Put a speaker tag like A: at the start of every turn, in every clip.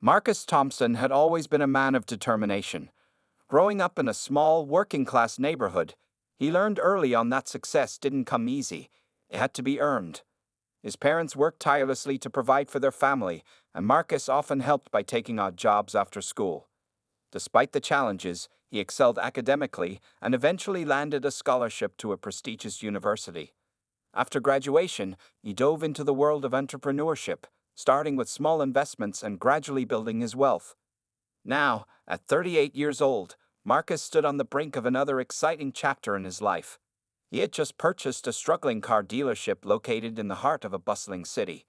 A: Marcus Thompson had always been a man of determination. Growing up in a small, working-class neighborhood, he learned early on that success didn't come easy. It had to be earned. His parents worked tirelessly to provide for their family, and Marcus often helped by taking odd jobs after school. Despite the challenges, he excelled academically and eventually landed a scholarship to a prestigious university. After graduation, he dove into the world of entrepreneurship, starting with small investments and gradually building his wealth. Now, at 38 years old, Marcus stood on the brink of another exciting chapter in his life. He had just purchased a struggling car dealership located in the heart of a bustling city.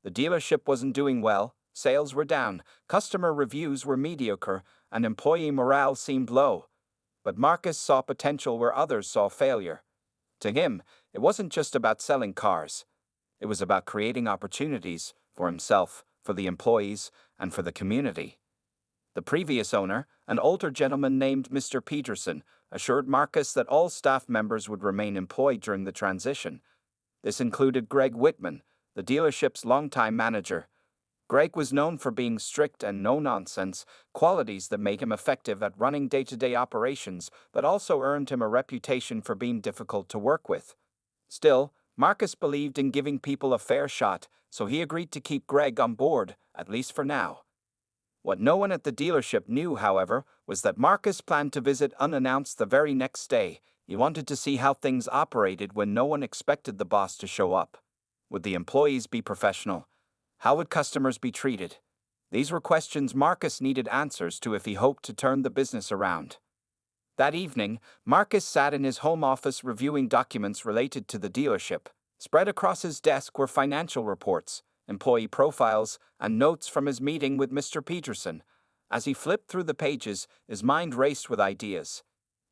A: The dealership wasn't doing well, sales were down, customer reviews were mediocre, and employee morale seemed low. But Marcus saw potential where others saw failure. To him, it wasn't just about selling cars. It was about creating opportunities for himself, for the employees, and for the community. The previous owner, an older gentleman named Mr. Peterson, assured Marcus that all staff members would remain employed during the transition. This included Greg Whitman, the dealership's longtime manager. Greg was known for being strict and no-nonsense, qualities that made him effective at running day-to-day operations, but also earned him a reputation for being difficult to work with. Still, Marcus believed in giving people a fair shot, so he agreed to keep Greg on board, at least for now. What no one at the dealership knew, however, was that Marcus planned to visit unannounced the very next day. He wanted to see how things operated when no one expected the boss to show up. Would the employees be professional? How would customers be treated? These were questions Marcus needed answers to if he hoped to turn the business around. That evening, Marcus sat in his home office reviewing documents related to the dealership. Spread across his desk were financial reports, employee profiles, and notes from his meeting with Mr. Peterson. As he flipped through the pages, his mind raced with ideas.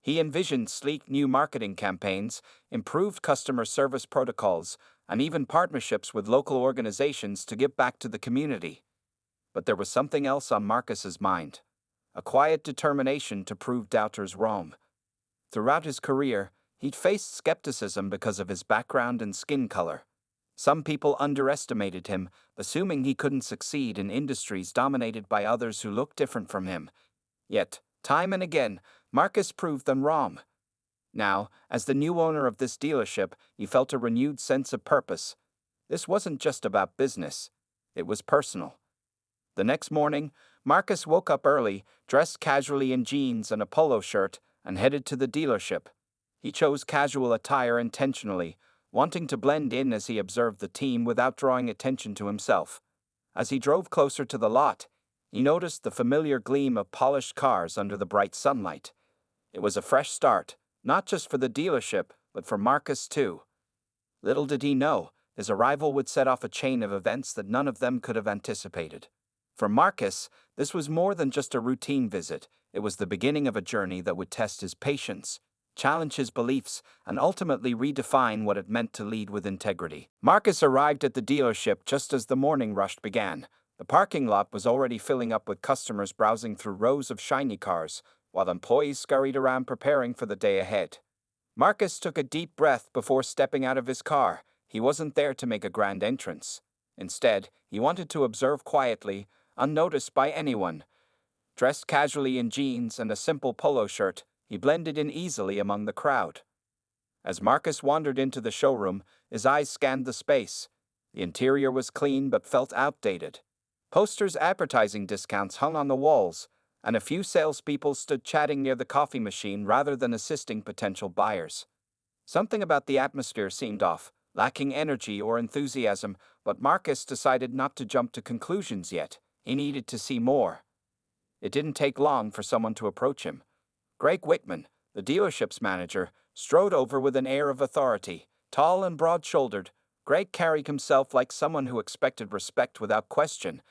A: He envisioned sleek new marketing campaigns, improved customer service protocols, and even partnerships with local organizations to give back to the community. But there was something else on Marcus's mind: a quiet determination to prove doubters wrong. Throughout his career, he'd faced skepticism because of his background and skin color. Some people underestimated him, assuming he couldn't succeed in industries dominated by others who looked different from him. Yet, time and again, Marcus proved them wrong. Now, as the new owner of this dealership, he felt a renewed sense of purpose. This wasn't just about business. It was personal. The next morning, Marcus woke up early, dressed casually in jeans and a polo shirt, and headed to the dealership. He chose casual attire intentionally, wanting to blend in as he observed the team without drawing attention to himself. As he drove closer to the lot, he noticed the familiar gleam of polished cars under the bright sunlight. It was a fresh start, not just for the dealership, but for Marcus too. Little did he know, his arrival would set off a chain of events that none of them could have anticipated. For Marcus, this was more than just a routine visit. It was the beginning of a journey that would test his patience, challenge his beliefs, and ultimately redefine what it meant to lead with integrity. Marcus arrived at the dealership just as the morning rush began. The parking lot was already filling up with customers browsing through rows of shiny cars, while employees scurried around preparing for the day ahead. Marcus took a deep breath before stepping out of his car. He wasn't there to make a grand entrance. Instead, he wanted to observe quietly, unnoticed by anyone. Dressed casually in jeans and a simple polo shirt, he blended in easily among the crowd. As Marcus wandered into the showroom, his eyes scanned the space. The interior was clean but felt outdated. Posters advertising discounts hung on the walls, and a few salespeople stood chatting near the coffee machine rather than assisting potential buyers. Something about the atmosphere seemed off, lacking energy or enthusiasm, but Marcus decided not to jump to conclusions yet. He needed to see more. It didn't take long for someone to approach him. Greg Whitman, the dealership's manager, strode over with an air of authority. Tall and broad-shouldered, Greg carried himself like someone who expected respect without question.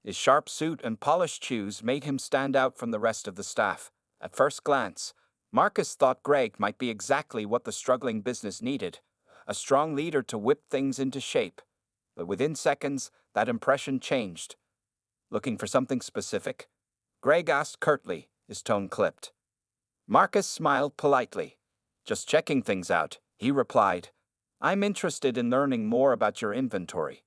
A: His sharp suit and polished shoes made him stand out from the rest of the staff. At first glance, Marcus thought Greg might be exactly what the struggling business needed: a strong leader to whip things into shape. But within seconds, that impression changed. Looking for something specific? Greg asked curtly, his tone clipped. Marcus smiled politely. Just checking things out, he replied. I'm interested in learning more about your inventory.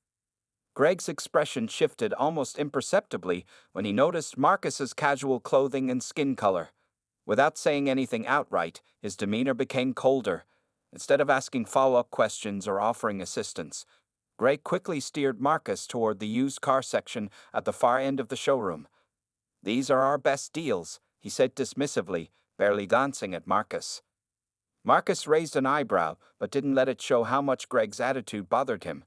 A: Greg's expression shifted almost imperceptibly when he noticed Marcus's casual clothing and skin color. Without saying anything outright, his demeanor became colder. Instead of asking follow-up questions or offering assistance, Greg quickly steered Marcus toward the used car section at the far end of the showroom. "These are our best deals," he said dismissively, barely glancing at Marcus. Marcus raised an eyebrow, but didn't let it show how much Greg's attitude bothered him.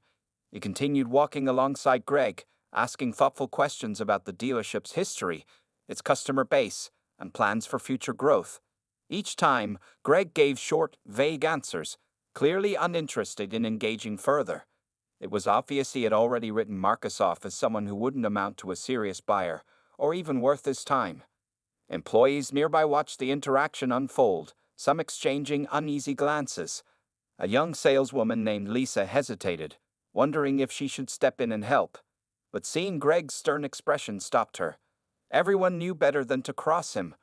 A: He continued walking alongside Greg, asking thoughtful questions about the dealership's history, its customer base, and plans for future growth. Each time, Greg gave short, vague answers, clearly uninterested in engaging further. It was obvious he had already written Marcus off as someone who wouldn't amount to a serious buyer, or even worth his time. Employees nearby watched the interaction unfold, some exchanging uneasy glances. A young saleswoman named Lisa hesitated, wondering if she should step in and help. But seeing Greg's stern expression stopped her. Everyone knew better than to cross him.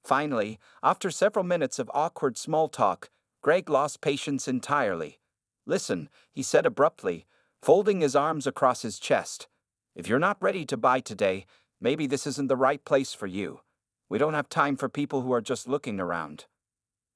A: Finally, after several minutes of awkward small talk, Greg lost patience entirely. "Listen," he said abruptly, folding his arms across his chest. "If you're not ready to buy today, maybe this isn't the right place for you. We don't have time for people who are just looking around."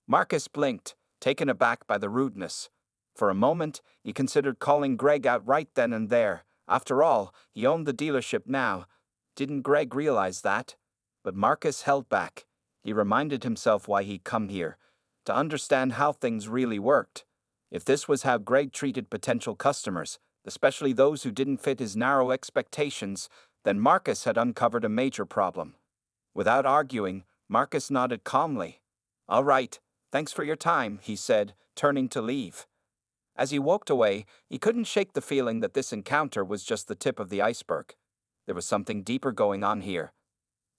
A: Marcus blinked, taken aback by the rudeness. For a moment, he considered calling Greg out right then and there. After all, he owned the dealership now. Didn't Greg realize that? But Marcus held back. He reminded himself why he'd come here, to understand how things really worked. If this was how Greg treated potential customers, especially those who didn't fit his narrow expectations, then Marcus had uncovered a major problem. Without arguing, Marcus nodded calmly. "All right, thanks for your time," he said, turning to leave. As he walked away, he couldn't shake the feeling that this encounter was just the tip of the iceberg. There was something deeper going on here.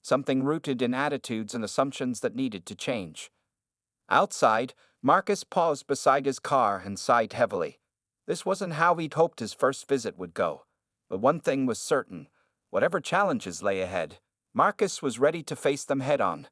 A: Something rooted in attitudes and assumptions that needed to change. Outside, Marcus paused beside his car and sighed heavily. This wasn't how he'd hoped his first visit would go. But one thing was certain. Whatever challenges lay ahead, Marcus was ready to face them head-on.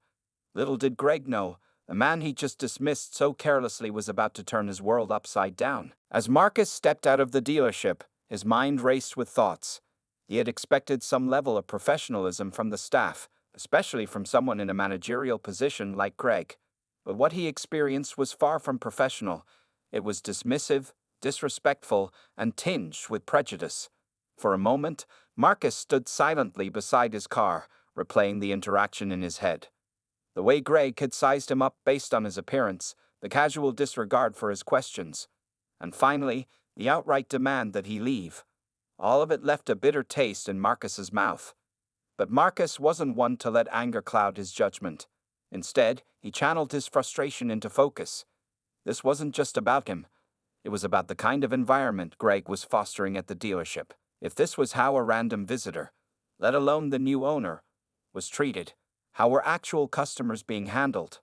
A: Little did Greg know, the man he just dismissed so carelessly was about to turn his world upside down. As Marcus stepped out of the dealership, his mind raced with thoughts. He had expected some level of professionalism from the staff, especially from someone in a managerial position like Greg. But what he experienced was far from professional. It was dismissive, disrespectful, and tinged with prejudice. For a moment, Marcus stood silently beside his car, replaying the interaction in his head. The way Greg had sized him up based on his appearance, the casual disregard for his questions, and finally, the outright demand that he leave. All of it left a bitter taste in Marcus's mouth. But Marcus wasn't one to let anger cloud his judgment. Instead, he channeled his frustration into focus. This wasn't just about him. It was about the kind of environment Greg was fostering at the dealership. If this was how a random visitor, let alone the new owner, was treated, how were actual customers being handled?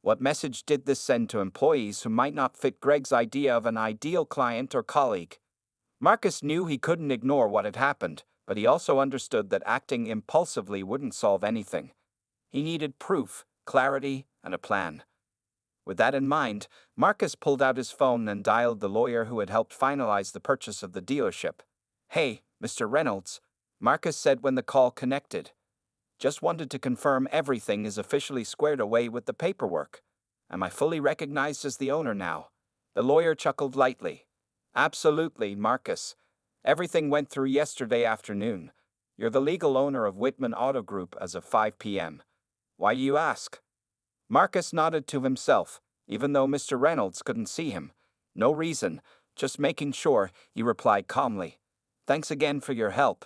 A: What message did this send to employees who might not fit Greg's idea of an ideal client or colleague? Marcus knew he couldn't ignore what had happened, but he also understood that acting impulsively wouldn't solve anything. He needed proof, clarity, and a plan. With that in mind, Marcus pulled out his phone and dialed the lawyer who had helped finalize the purchase of the dealership. "Hey, Mr. Reynolds," Marcus said when the call connected. "Just wanted to confirm everything is officially squared away with the paperwork. Am I fully recognized as the owner now?" The lawyer chuckled lightly. "Absolutely, Marcus. Everything went through yesterday afternoon. You're the legal owner of Whitman Auto Group as of 5 p.m. Why do you ask?" Marcus nodded to himself, even though Mr. Reynolds couldn't see him. "No reason, just making sure," he replied calmly. "Thanks again for your help."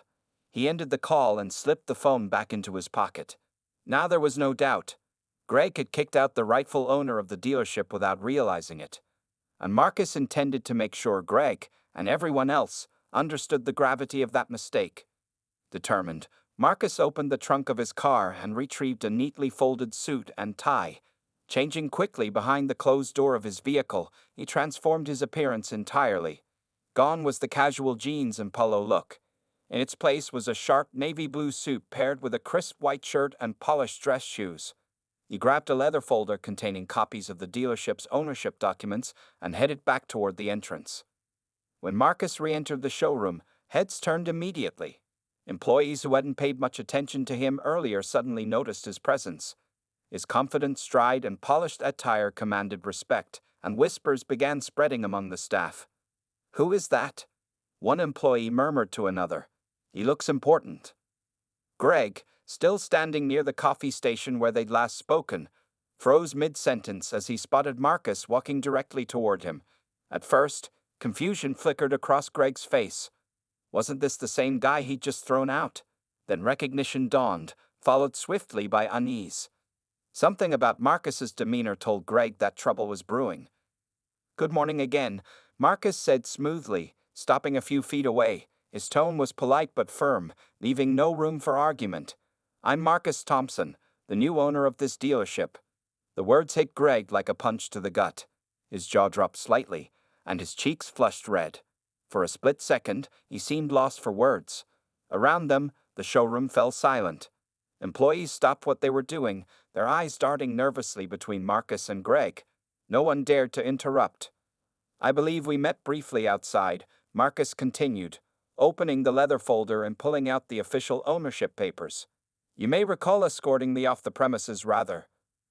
A: He ended the call and slipped the phone back into his pocket. Now there was no doubt. Greg had kicked out the rightful owner of the dealership without realizing it. And Marcus intended to make sure Greg, and everyone else, understood the gravity of that mistake. Determined, Marcus opened the trunk of his car and retrieved a neatly folded suit and tie. Changing quickly behind the closed door of his vehicle, he transformed his appearance entirely. Gone was the casual jeans and polo look. In its place was a sharp navy blue suit paired with a crisp white shirt and polished dress shoes. He grabbed a leather folder containing copies of the dealership's ownership documents and headed back toward the entrance. When Marcus re-entered the showroom, Heads turned immediately. Employees who hadn't paid much attention to him earlier suddenly noticed his presence. His confident stride and polished attire commanded respect, and whispers began spreading among the staff. "Who is that?" one employee murmured to another. "He looks important." Greg, still standing near the coffee station where they'd last spoken, froze mid-sentence as he spotted Marcus walking directly toward him. At first, confusion flickered across Greg's face. Wasn't this the same guy he'd just thrown out? Then recognition dawned, followed swiftly by unease. Something about Marcus's demeanor told Greg that trouble was brewing. "Good morning again," Marcus said smoothly, stopping a few feet away. His tone was polite but firm, leaving no room for argument. "I'm Marcus Thompson, the new owner of this dealership." The words hit Greg like a punch to the gut. His jaw dropped slightly, and his cheeks flushed red. For a split second, he seemed lost for words. Around them, the showroom fell silent. Employees stopped what they were doing, their eyes darting nervously between Marcus and Greg. No one dared to interrupt. "I believe we met briefly outside," Marcus continued, opening the leather folder and pulling out the official ownership papers. "You may recall escorting me off the premises rather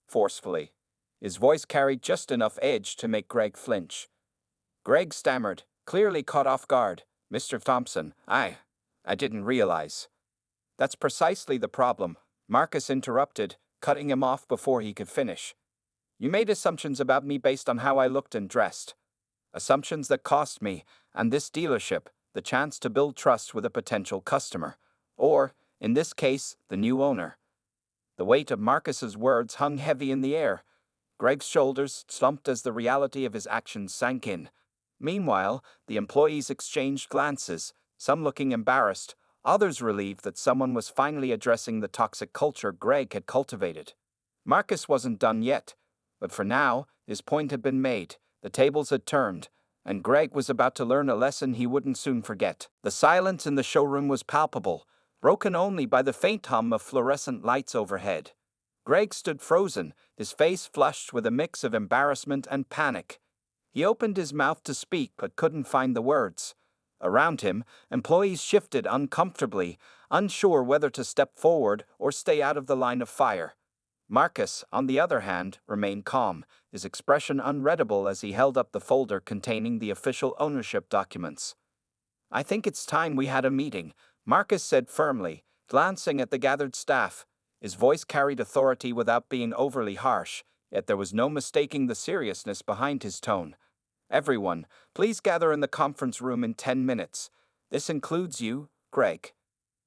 A: forcefully." His voice carried just enough edge to make Greg flinch. Greg stammered, clearly caught off guard. "Mr. Thompson, I didn't realize." "That's precisely the problem," Marcus interrupted, cutting him off before he could finish. "You made assumptions about me based on how I looked and dressed. Assumptions that cost me, and this dealership, the chance to build trust with a potential customer. Or, in this case, the new owner." The weight of Marcus's words hung heavy in the air. Greg's shoulders slumped as the reality of his actions sank in. Meanwhile, the employees exchanged glances, some looking embarrassed, others relieved that someone was finally addressing the toxic culture Greg had cultivated. Marcus wasn't done yet, but for now, his point had been made, the tables had turned, and Greg was about to learn a lesson he wouldn't soon forget. The silence in the showroom was palpable, broken only by the faint hum of fluorescent lights overhead. Greg stood frozen, his face flushed with a mix of embarrassment and panic. He opened his mouth to speak but couldn't find the words. Around him, employees shifted uncomfortably, unsure whether to step forward or stay out of the line of fire. Marcus, on the other hand, remained calm, his expression unreadable as he held up the folder containing the official ownership documents. "I think it's time we had a meeting," Marcus said firmly, glancing at the gathered staff. His voice carried authority without being overly harsh, yet there was no mistaking the seriousness behind his tone. "Everyone, please gather in the conference room in 10 minutes. This includes you, Greg."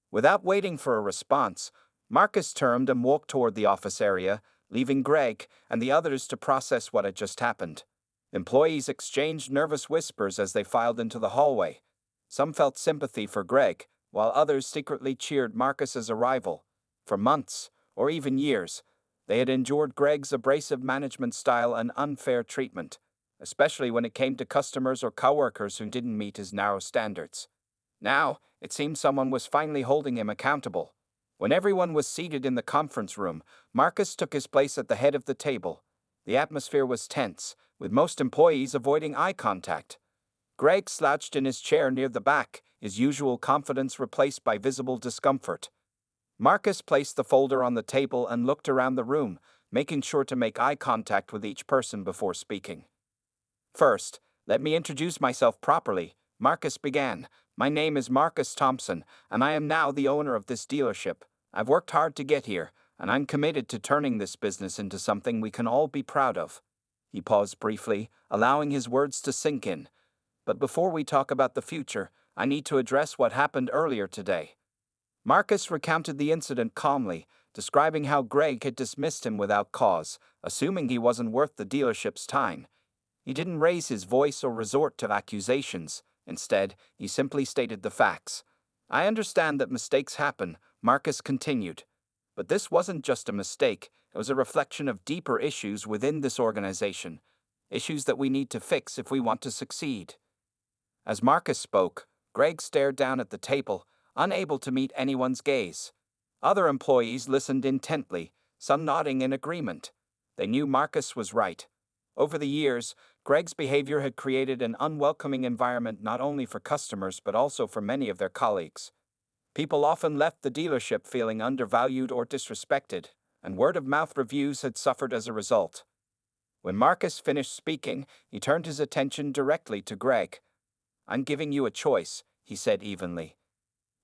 A: Without waiting for a response, Marcus turned and walked toward the office area, leaving Greg and the others to process what had just happened. Employees exchanged nervous whispers as they filed into the hallway. Some felt sympathy for Greg, while others secretly cheered Marcus's arrival. For months, or even years, they had endured Greg's abrasive management style and unfair treatment, especially when it came to customers or coworkers who didn't meet his narrow standards. Now, it seemed someone was finally holding him accountable. When everyone was seated in the conference room, Marcus took his place at the head of the table. The atmosphere was tense, with most employees avoiding eye contact. Greg slouched in his chair near the back, his usual confidence replaced by visible discomfort. Marcus placed the folder on the table and looked around the room, making sure to make eye contact with each person before speaking. "First, let me introduce myself properly," Marcus began. "My name is Marcus Thompson, and I am now the owner of this dealership. I've worked hard to get here, and I'm committed to turning this business into something we can all be proud of." He paused briefly, allowing his words to sink in. "But before we talk about the future, I need to address what happened earlier today." Marcus recounted the incident calmly, describing how Greg had dismissed him without cause, assuming he wasn't worth the dealership's time. He didn't raise his voice or resort to accusations. Instead, he simply stated the facts. "I understand that mistakes happen," Marcus continued. "But this wasn't just a mistake, it was a reflection of deeper issues within this organization. Issues that we need to fix if we want to succeed." As Marcus spoke, Greg stared down at the table, unable to meet anyone's gaze. Other employees listened intently, some nodding in agreement. They knew Marcus was right. Over the years, Greg's behavior had created an unwelcoming environment not only for customers but also for many of their colleagues. People often left the dealership feeling undervalued or disrespected, and word-of-mouth reviews had suffered as a result. When Marcus finished speaking, he turned his attention directly to Greg. "I'm giving you a choice," he said evenly.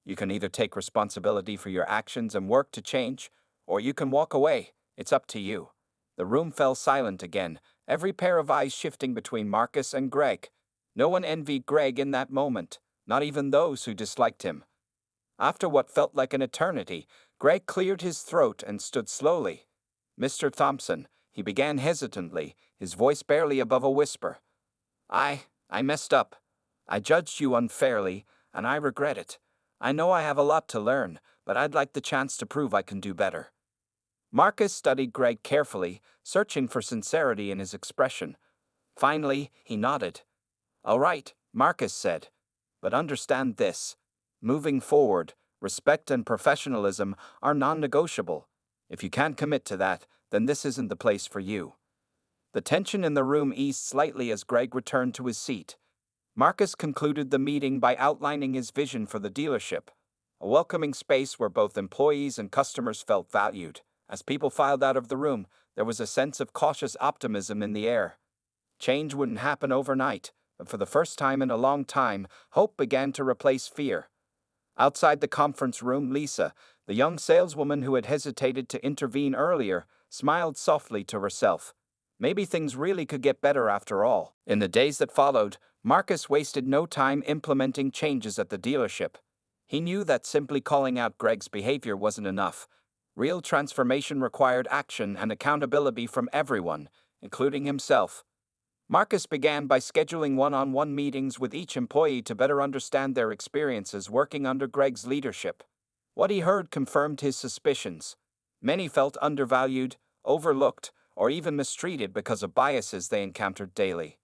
A: "You can either take responsibility for your actions and work to change, or you can walk away. It's up to you." The room fell silent again, every pair of eyes shifting between Marcus and Greg. No one envied Greg in that moment, not even those who disliked him. After what felt like an eternity, Greg cleared his throat and stood slowly. "Mr. Thompson," he began hesitantly, his voice barely above a whisper. I messed up. I judged you unfairly, and I regret it. I know I have a lot to learn, but I'd like the chance to prove I can do better." Marcus studied Greg carefully, searching for sincerity in his expression. Finally, he nodded. "All right," Marcus said. "But understand this. Moving forward, respect and professionalism are non-negotiable. If you can't commit to that, then this isn't the place for you." The tension in the room eased slightly as Greg returned to his seat. Marcus concluded the meeting by outlining his vision for the dealership, a welcoming space where both employees and customers felt valued. As people filed out of the room, there was a sense of cautious optimism in the air. Change wouldn't happen overnight, but for the first time in a long time, hope began to replace fear. Outside the conference room, Lisa, the young saleswoman who had hesitated to intervene earlier, smiled softly to herself. Maybe things really could get better after all. In the days that followed, Marcus wasted no time implementing changes at the dealership. He knew that simply calling out Greg's behavior wasn't enough. Real transformation required action and accountability from everyone, including himself. Marcus began by scheduling one-on-one meetings with each employee to better understand their experiences working under Greg's leadership. What he heard confirmed his suspicions. Many felt undervalued, overlooked, or even mistreated because of biases they encountered daily.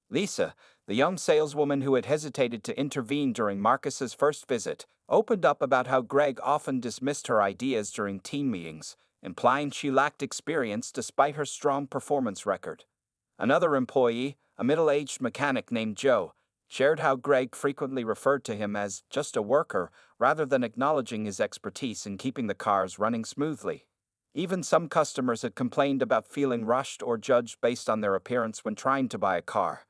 A: Lisa, the young saleswoman who had hesitated to intervene during Marcus's first visit, opened up about how Greg often dismissed her ideas during team meetings, implying she lacked experience despite her strong performance record. Another employee, a middle-aged mechanic named Joe, shared how Greg frequently referred to him as just a worker rather than acknowledging his expertise in keeping the cars running smoothly. Even some customers had complained about feeling rushed or judged based on their appearance when trying to buy a car.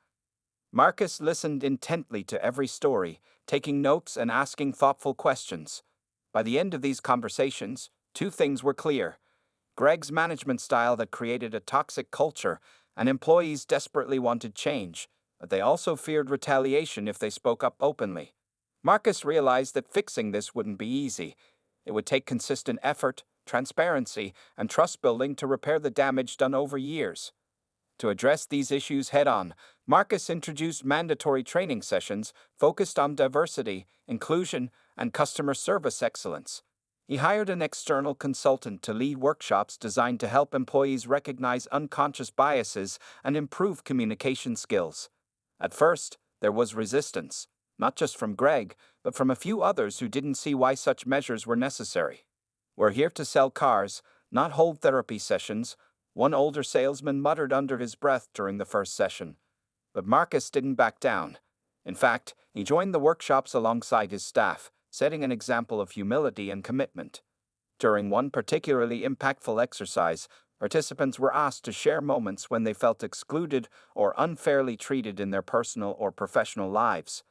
A: Marcus listened intently to every story, taking notes and asking thoughtful questions. By the end of these conversations, two things were clear: Greg's management style that created a toxic culture, and employees desperately wanted change, but they also feared retaliation if they spoke up openly. Marcus realized that fixing this wouldn't be easy. It would take consistent effort, transparency, and trust building to repair the damage done over years. To address these issues head-on, Marcus introduced mandatory training sessions focused on diversity, inclusion, and customer service excellence. He hired an external consultant to lead workshops designed to help employees recognize unconscious biases and improve communication skills. At first, there was resistance, not just from Greg, but from a few others who didn't see why such measures were necessary. "We're here to sell cars, not hold therapy sessions," one older salesman muttered under his breath during the first session. But Marcus didn't back down. In fact, he joined the workshops alongside his staff, setting an example of humility and commitment. During one particularly impactful exercise, participants were asked to share moments when they felt excluded or unfairly treated in their personal or professional lives.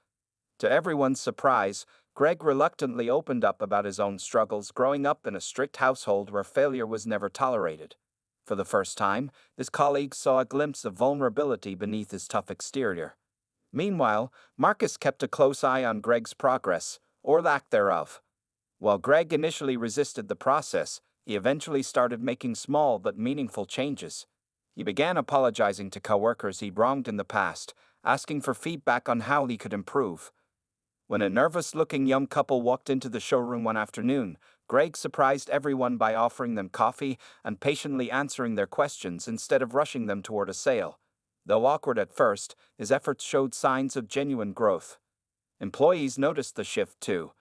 A: To everyone's surprise, Greg reluctantly opened up about his own struggles growing up in a strict household where failure was never tolerated. For the first time, his colleagues saw a glimpse of vulnerability beneath his tough exterior. Meanwhile, Marcus kept a close eye on Greg's progress, or lack thereof. While Greg initially resisted the process, he eventually started making small but meaningful changes. He began apologizing to coworkers he'd wronged in the past, asking for feedback on how he could improve. When a nervous-looking young couple walked into the showroom one afternoon, Greg surprised everyone by offering them coffee and patiently answering their questions instead of rushing them toward a sale. Though awkward at first, his efforts showed signs of genuine growth. Employees noticed the shift too.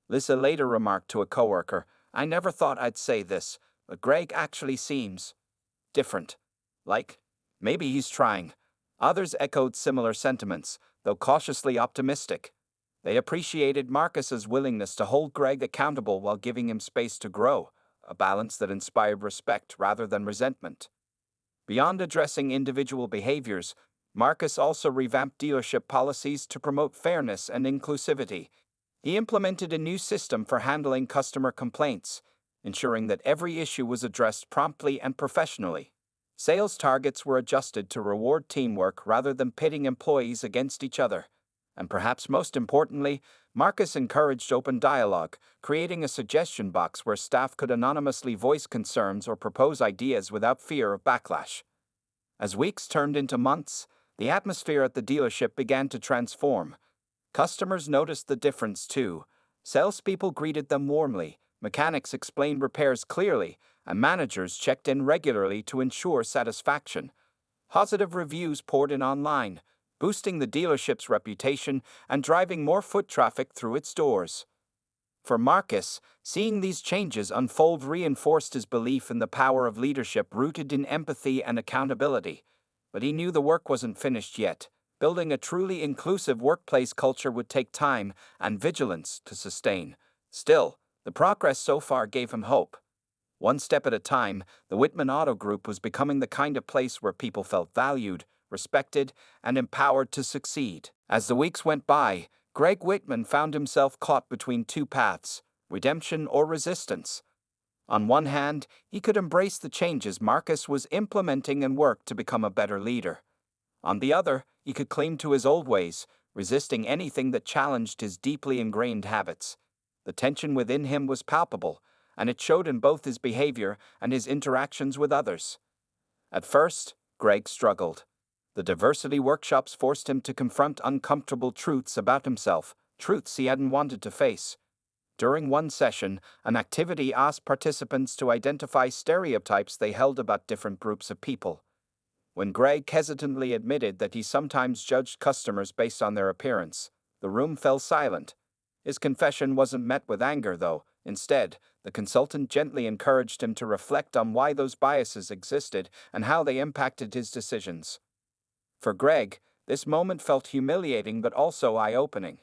A: Lisa later remarked to a coworker, "I never thought I'd say this, but Greg actually seems different. Like, maybe he's trying. Others echoed similar sentiments, though cautiously optimistic. They appreciated Marcus's willingness to hold Greg accountable while giving him space to grow, a balance that inspired respect rather than resentment. Beyond addressing individual behaviors, Marcus also revamped dealership policies to promote fairness and inclusivity. He implemented a new system for handling customer complaints, ensuring that every issue was addressed promptly and professionally. Sales targets were adjusted to reward teamwork rather than pitting employees against each other. And perhaps most importantly, Marcus encouraged open dialogue, creating a suggestion box where staff could anonymously voice concerns or propose ideas without fear of backlash. As weeks turned into months, the atmosphere at the dealership began to transform. Customers noticed the difference too. Salespeople greeted them warmly, mechanics explained repairs clearly, and managers checked in regularly to ensure satisfaction. Positive reviews poured in online, boosting the dealership's reputation and driving more foot traffic through its doors. For Marcus, seeing these changes unfold reinforced his belief in the power of leadership rooted in empathy and accountability. But he knew the work wasn't finished yet. Building a truly inclusive workplace culture would take time and vigilance to sustain. Still, the progress so far gave him hope. One step at a time, the Whitman Auto Group was becoming the kind of place where people felt valued, respected, and empowered to succeed. As the weeks went by, Greg Whitman found himself caught between two paths, redemption or resistance. On one hand, he could embrace the changes Marcus was implementing and work to become a better leader. On the other, he could cling to his old ways, resisting anything that challenged his deeply ingrained habits. The tension within him was palpable, and it showed in both his behavior and his interactions with others. At first, Greg struggled. The diversity workshops forced him to confront uncomfortable truths about himself, truths he hadn't wanted to face. During one session, an activity asked participants to identify stereotypes they held about different groups of people. When Greg hesitantly admitted that he sometimes judged customers based on their appearance, the room fell silent. His confession wasn't met with anger, though. Instead, the consultant gently encouraged him to reflect on why those biases existed and how they impacted his decisions. For Greg, this moment felt humiliating but also eye-opening.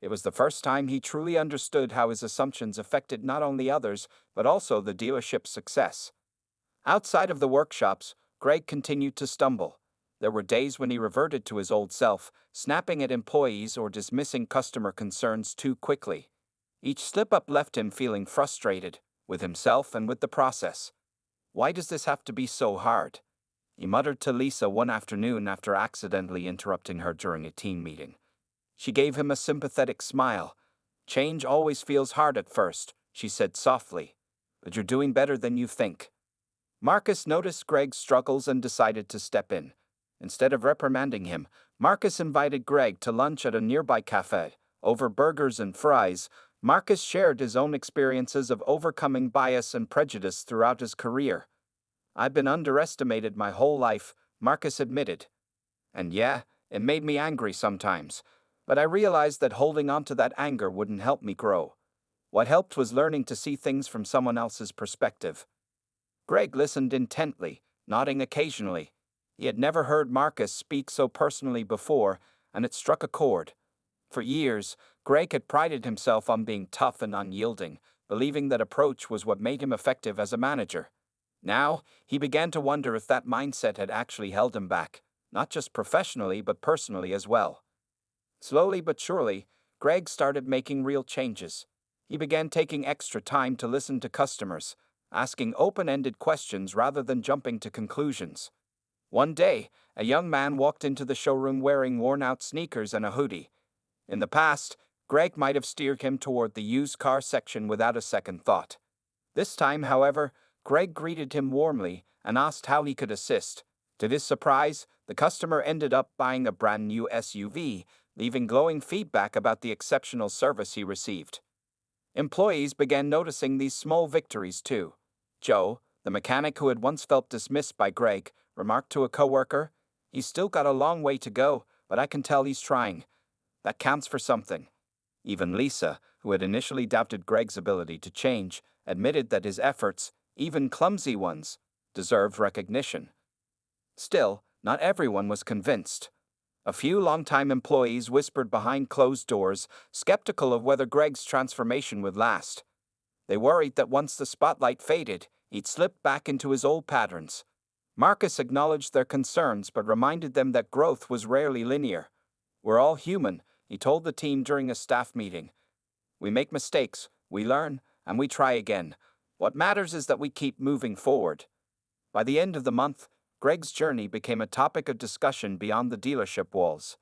A: It was the first time he truly understood how his assumptions affected not only others, but also the dealership's success. Outside of the workshops, Greg continued to stumble. There were days when he reverted to his old self, snapping at employees or dismissing customer concerns too quickly. Each slip-up left him feeling frustrated, with himself and with the process. "Why does this have to be so hard?" he muttered to Lisa one afternoon after accidentally interrupting her during a team meeting. She gave him a sympathetic smile. "Change always feels hard at first," she said softly, "but you're doing better than you think." Marcus noticed Greg's struggles and decided to step in. Instead of reprimanding him, Marcus invited Greg to lunch at a nearby cafe. Over burgers and fries, Marcus shared his own experiences of overcoming bias and prejudice throughout his career. "I've been underestimated my whole life," Marcus admitted. "And yeah, it made me angry sometimes. But I realized that holding on to that anger wouldn't help me grow. What helped was learning to see things from someone else's perspective." Greg listened intently, nodding occasionally. He had never heard Marcus speak so personally before, and it struck a chord. For years, Greg had prided himself on being tough and unyielding, believing that approach was what made him effective as a manager. Now, he began to wonder if that mindset had actually held him back, not just professionally but personally as well. Slowly but surely, Greg started making real changes. He began taking extra time to listen to customers, asking open-ended questions rather than jumping to conclusions. One day, a young man walked into the showroom wearing worn-out sneakers and a hoodie. In the past, Greg might have steered him toward the used car section without a second thought. This time, however, Greg greeted him warmly and asked how he could assist. To his surprise, the customer ended up buying a brand new SUV, leaving glowing feedback about the exceptional service he received. Employees began noticing these small victories too. Joe, the mechanic who had once felt dismissed by Greg, remarked to a coworker, "He's still got a long way to go, but I can tell he's trying. That counts for something." Even Lisa, who had initially doubted Greg's ability to change, admitted that his efforts, even clumsy ones, deserved recognition. Still, Not everyone was convinced. A few longtime employees whispered behind closed doors, skeptical of whether Greg's transformation would last. They worried that once the spotlight faded, he'd slip back into his old patterns. Marcus acknowledged their concerns but reminded them that growth was rarely linear. "We're all human," he told the team during a staff meeting. "We make mistakes, we learn, and we try again. What matters is that we keep moving forward." By the end of the month, Greg's journey became a topic of discussion beyond the dealership walls.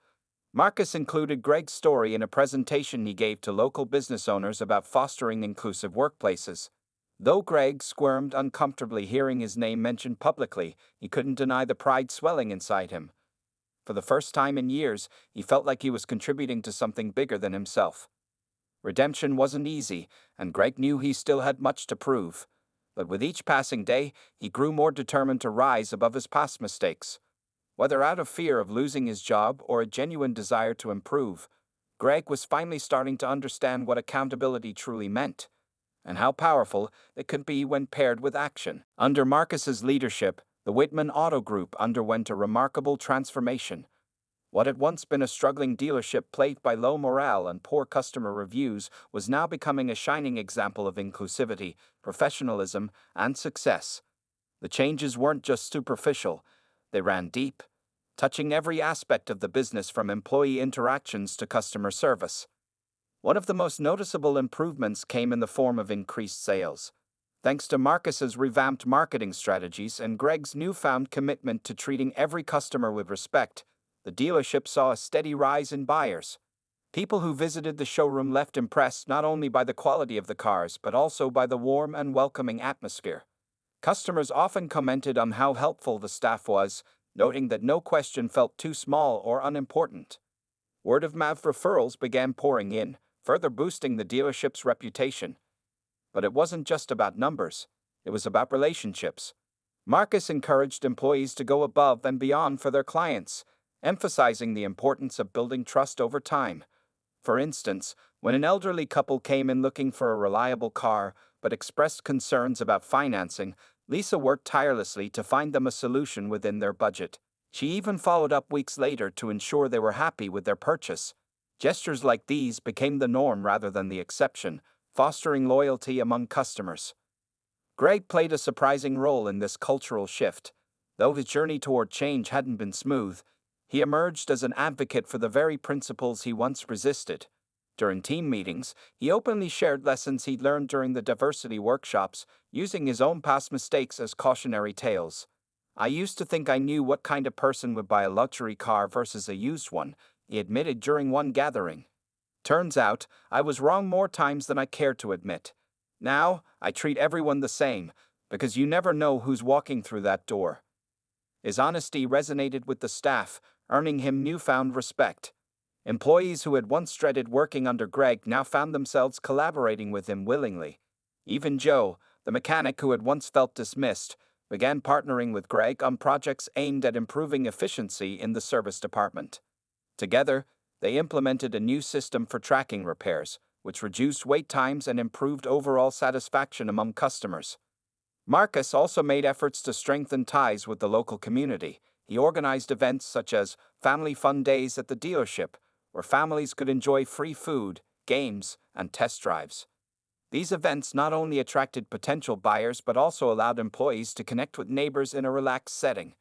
A: Marcus included Greg's story in a presentation he gave to local business owners about fostering inclusive workplaces. Though Greg squirmed uncomfortably hearing his name mentioned publicly, he couldn't deny the pride swelling inside him. For the first time in years, he felt like he was contributing to something bigger than himself. Redemption wasn't easy, and Greg knew he still had much to prove. But with each passing day, he grew more determined to rise above his past mistakes. Whether out of fear of losing his job or a genuine desire to improve, Greg was finally starting to understand what accountability truly meant, and how powerful it could be when paired with action. Under Marcus's leadership, the Whitman Auto Group underwent a remarkable transformation. What had once been a struggling dealership plagued by low morale and poor customer reviews was now becoming a shining example of inclusivity, professionalism, and success. The changes weren't just superficial, they ran deep, touching every aspect of the business from employee interactions to customer service. One of the most noticeable improvements came in the form of increased sales. Thanks to Marcus's revamped marketing strategies and Greg's newfound commitment to treating every customer with respect, the dealership saw a steady rise in buyers. People who visited the showroom left impressed not only by the quality of the cars but also by the warm and welcoming atmosphere. Customers often commented on how helpful the staff was, noting that no question felt too small or unimportant. Word-of-mouth referrals began pouring in, further boosting the dealership's reputation. But it wasn't just about numbers, it was about relationships. Marcus encouraged employees to go above and beyond for their clients, emphasizing the importance of building trust over time. For instance, when an elderly couple came in looking for a reliable car but expressed concerns about financing, Lisa worked tirelessly to find them a solution within their budget. She even followed up weeks later to ensure they were happy with their purchase. Gestures like these became the norm rather than the exception, fostering loyalty among customers. Greg played a surprising role in this cultural shift. Though his journey toward change hadn't been smooth, he emerged as an advocate for the very principles he once resisted. During team meetings, he openly shared lessons he'd learned during the diversity workshops, using his own past mistakes as cautionary tales. "I used to think I knew what kind of person would buy a luxury car versus a used one," he admitted during one gathering. "Turns out, I was wrong more times than I cared to admit. Now, I treat everyone the same, because you never know who's walking through that door." His honesty resonated with the staff, earning him newfound respect. Employees who had once dreaded working under Greg now found themselves collaborating with him willingly. Even Joe, the mechanic who had once felt dismissed, began partnering with Greg on projects aimed at improving efficiency in the service department. Together, they implemented a new system for tracking repairs, which reduced wait times and improved overall satisfaction among customers. Marcus also made efforts to strengthen ties with the local community. He organized events such as Family Fun Days at the dealership, where families could enjoy free food, games, and test drives. These events not only attracted potential buyers but also allowed employees to connect with neighbors in a relaxed setting.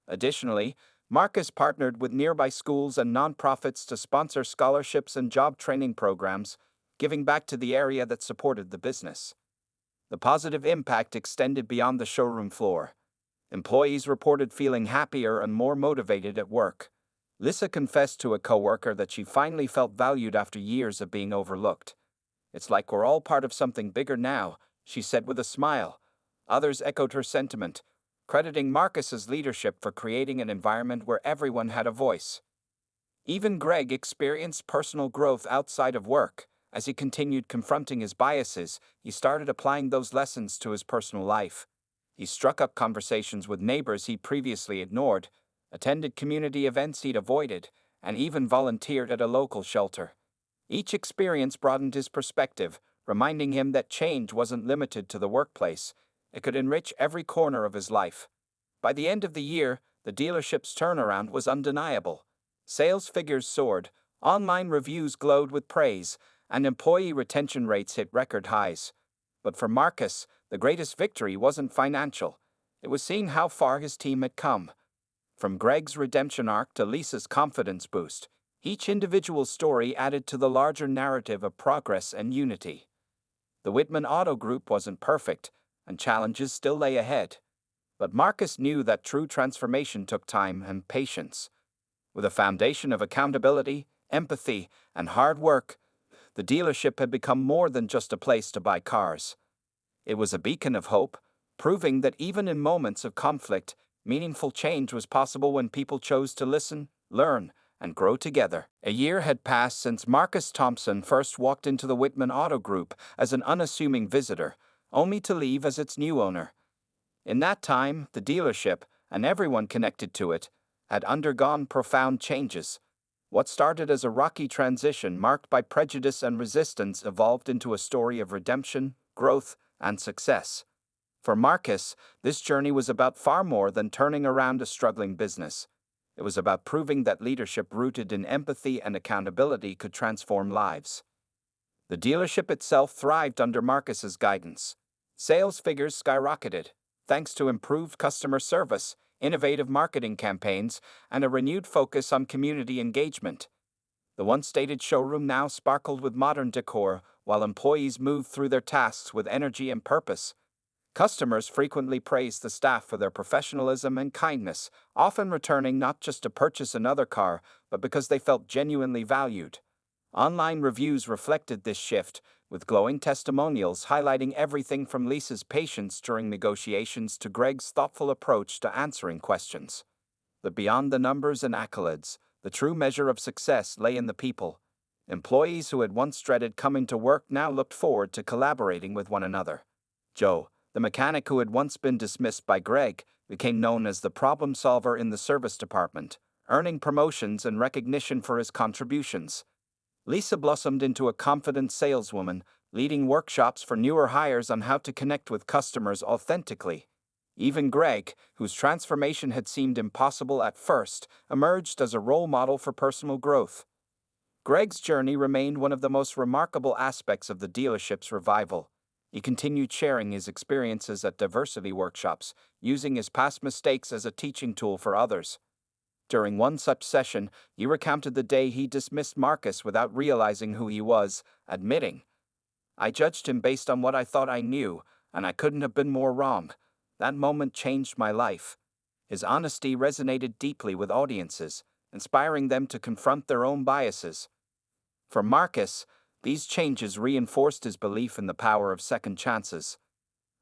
A: Additionally, Marcus partnered with nearby schools and nonprofits to sponsor scholarships and job training programs, giving back to the area that supported the business. The positive impact extended beyond the showroom floor. Employees reported feeling happier and more motivated at work. Lisa confessed to a coworker that she finally felt valued after years of being overlooked. "It's like we're all part of something bigger now," she said with a smile. Others echoed her sentiment, crediting Marcus's leadership for creating an environment where everyone had a voice. Even Greg experienced personal growth outside of work. As he continued confronting his biases, he started applying those lessons to his personal life. He struck up conversations with neighbors he previously ignored, attended community events he'd avoided, and even volunteered at a local shelter. Each experience broadened his perspective, reminding him that change wasn't limited to the workplace. It could enrich every corner of his life. By the end of the year, the dealership's turnaround was undeniable. Sales figures soared, online reviews glowed with praise, and employee retention rates hit record highs. But for Marcus, the greatest victory wasn't financial. It was seeing how far his team had come. From Greg's redemption arc to Lisa's confidence boost, each individual story added to the larger narrative of progress and unity. The Whitman Auto Group wasn't perfect, and challenges still lay ahead. But Marcus knew that true transformation took time and patience. With a foundation of accountability, empathy, and hard work, the dealership had become more than just a place to buy cars. It was a beacon of hope, proving that even in moments of conflict, meaningful change was possible when people chose to listen, learn, and grow together. A year had passed since Marcus Thompson first walked into the Whitman Auto Group as an unassuming visitor, only to leave as its new owner. In that time, the dealership, and everyone connected to it, had undergone profound changes. What started as a rocky transition marked by prejudice and resistance evolved into a story of redemption, growth, and success. For Marcus, this journey was about far more than turning around a struggling business. It was about proving that leadership rooted in empathy and accountability could transform lives. The dealership itself thrived under Marcus's guidance. Sales figures skyrocketed, thanks to improved customer service, innovative marketing campaigns, and a renewed focus on community engagement. The once dated showroom now sparkled with modern decor, while employees moved through their tasks with energy and purpose. Customers frequently praised the staff for their professionalism and kindness, often returning not just to purchase another car, but because they felt genuinely valued. Online reviews reflected this shift, with glowing testimonials highlighting everything from Lisa's patience during negotiations to Greg's thoughtful approach to answering questions. But beyond the numbers and accolades, the true measure of success lay in the people. Employees who had once dreaded coming to work now looked forward to collaborating with one another. Joe, the mechanic who had once been dismissed by Greg, became known as the problem solver in the service department, earning promotions and recognition for his contributions. Lisa blossomed into a confident saleswoman, leading workshops for newer hires on how to connect with customers authentically. Even Greg, whose transformation had seemed impossible at first, emerged as a role model for personal growth. Greg's journey remained one of the most remarkable aspects of the dealership's revival. He continued sharing his experiences at diversity workshops, using his past mistakes as a teaching tool for others. During one such session, he recounted the day he dismissed Marcus without realizing who he was, admitting, "I judged him based on what I thought I knew, and I couldn't have been more wrong. That moment changed my life." His honesty resonated deeply with audiences, inspiring them to confront their own biases. For Marcus, these changes reinforced his belief in the power of second chances.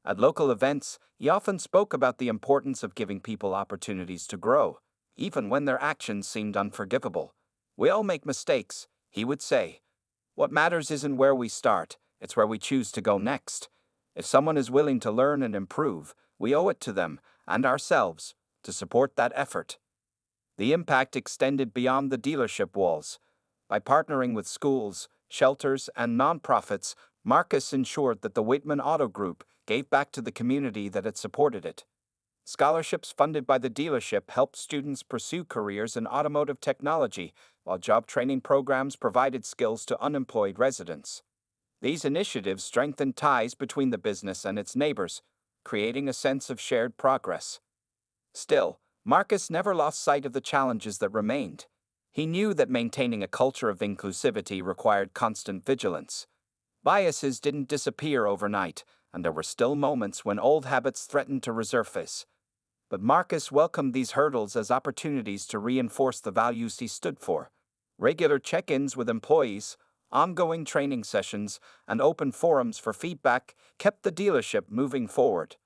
A: At local events, he often spoke about the importance of giving people opportunities to grow, even when their actions seemed unforgivable. "We all make mistakes," he would say. "What matters isn't where we start, it's where we choose to go next. If someone is willing to learn and improve, we owe it to them, and ourselves, to support that effort." The impact extended beyond the dealership walls. By partnering with schools, shelters, and nonprofits, Marcus ensured that the Whitman Auto Group gave back to the community that had supported it. Scholarships funded by the dealership helped students pursue careers in automotive technology, while job training programs provided skills to unemployed residents. These initiatives strengthened ties between the business and its neighbors, creating a sense of shared progress. Still, Marcus never lost sight of the challenges that remained. He knew that maintaining a culture of inclusivity required constant vigilance. Biases didn't disappear overnight, and there were still moments when old habits threatened to resurface. But Marcus welcomed these hurdles as opportunities to reinforce the values he stood for. Regular check-ins with employees, ongoing training sessions, and open forums for feedback kept the dealership moving forward.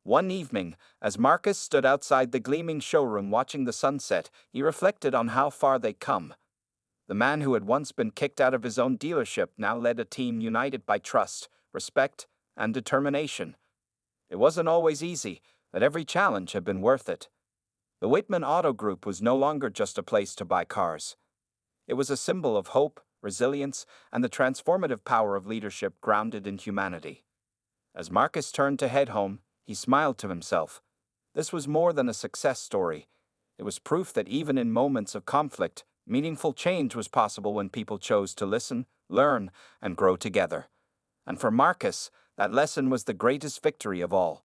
A: One evening, as Marcus stood outside the gleaming showroom watching the sunset, he reflected on how far they'd come. The man who had once been kicked out of his own dealership now led a team united by trust, respect, and determination. It wasn't always easy, but every challenge had been worth it. The Whitman Auto Group was no longer just a place to buy cars. It was a symbol of hope, resilience, and the transformative power of leadership grounded in humanity. As Marcus turned to head home, he smiled to himself. This was more than a success story. It was proof that even in moments of conflict, meaningful change was possible when people chose to listen, learn, and grow together. And for Marcus, that lesson was the greatest victory of all.